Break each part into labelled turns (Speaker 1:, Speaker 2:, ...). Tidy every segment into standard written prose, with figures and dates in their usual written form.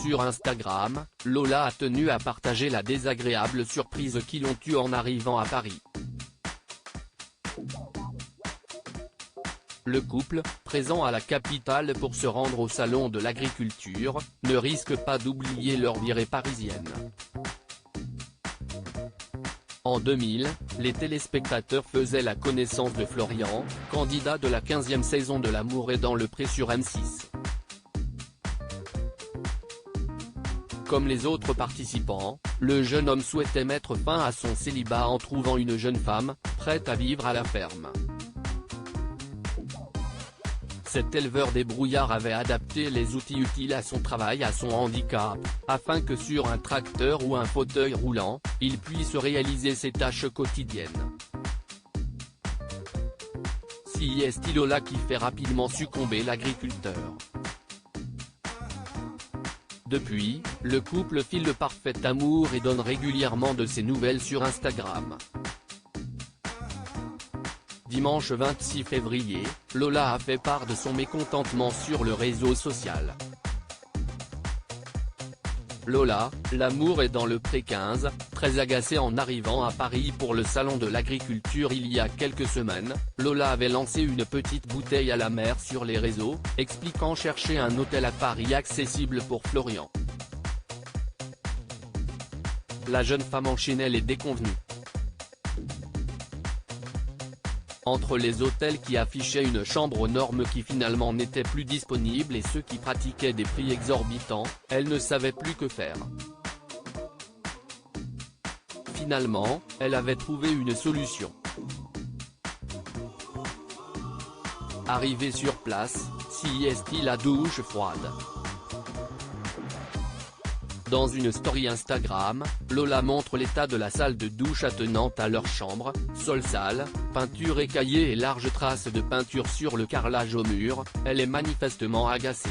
Speaker 1: Sur Instagram, Lola a tenu à partager la désagréable surprise qui l'ont eue en arrivant à Paris. Le couple, présent à la capitale pour se rendre au salon de l'agriculture, ne risque pas d'oublier leur virée parisienne. En 2000, les téléspectateurs faisaient la connaissance de Florian, candidat de la 15e saison de L'amour est dans le pré sur M6. Comme les autres participants, le jeune homme souhaitait mettre fin à son célibat en trouvant une jeune femme, prête à vivre à la ferme. Cet éleveur débrouillard avait adapté les outils utiles à son travail à son handicap, afin que sur un tracteur ou un fauteuil roulant, il puisse réaliser ses tâches quotidiennes. Si est Lola qui fait rapidement succomber l'agriculteur. Depuis, le couple file le parfait amour et donne régulièrement de ses nouvelles sur Instagram. Dimanche 26 février, Lola a fait part de son mécontentement sur le réseau social. Lola, l'amour est dans le pré 15, très agacée en arrivant à Paris pour le salon de l'agriculture il y a quelques semaines, Lola avait lancé une petite bouteille à la mer sur les réseaux, expliquant chercher un hôtel à Paris accessible pour Florian. La jeune femme enchaînait les déconvenues. Entre les hôtels qui affichaient une chambre aux normes qui finalement n'était plus disponible et ceux qui pratiquaient des prix exorbitants, elle ne savait plus que faire. Finalement, elle avait trouvé une solution. Arrivée sur place, si est la douche froide. Dans une story Instagram, Lola montre l'état de la salle de douche attenante à leur chambre, sol sale, peinture écaillée et larges traces de peinture sur le carrelage au mur, elle est manifestement agacée.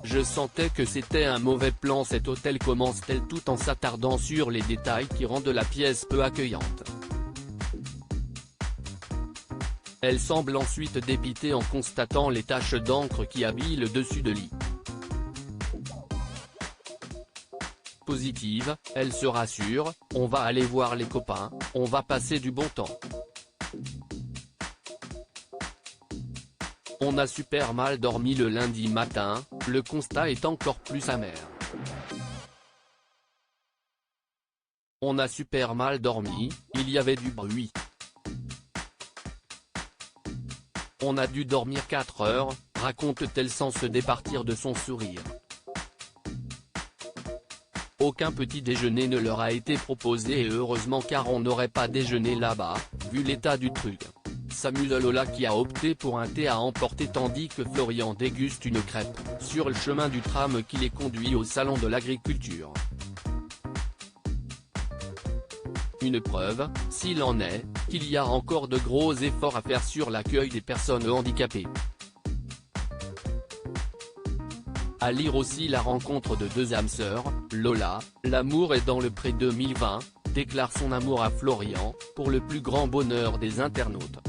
Speaker 1: Je sentais que c'était un mauvais plan, cet hôtel, commence-t-elle tout en s'attardant sur les détails qui rendent la pièce peu accueillante. Elle semble ensuite dépitée en constatant les taches d'encre qui habillent le dessus de lit. Positive, elle se rassure, on va aller voir les copains, on va passer du bon temps. On a super mal dormi le lundi matin, le constat est encore plus amer. On a super mal dormi, il y avait du bruit. On a dû dormir 4 heures, raconte-t-elle sans se départir de son sourire. Aucun petit déjeuner ne leur a été proposé et heureusement car on n'aurait pas déjeuné là-bas, vu l'état du truc. S'amuse Lola qui a opté pour un thé à emporter tandis que Florian déguste une crêpe, sur le chemin du tram qui les conduit au salon de l'agriculture. Une preuve, s'il en est, qu'il y a encore de gros efforts à faire sur l'accueil des personnes handicapées. À lire aussi la rencontre de deux âmes sœurs, Lola, l'amour est dans le pré 2020, déclare son amour à Florian, pour le plus grand bonheur des internautes.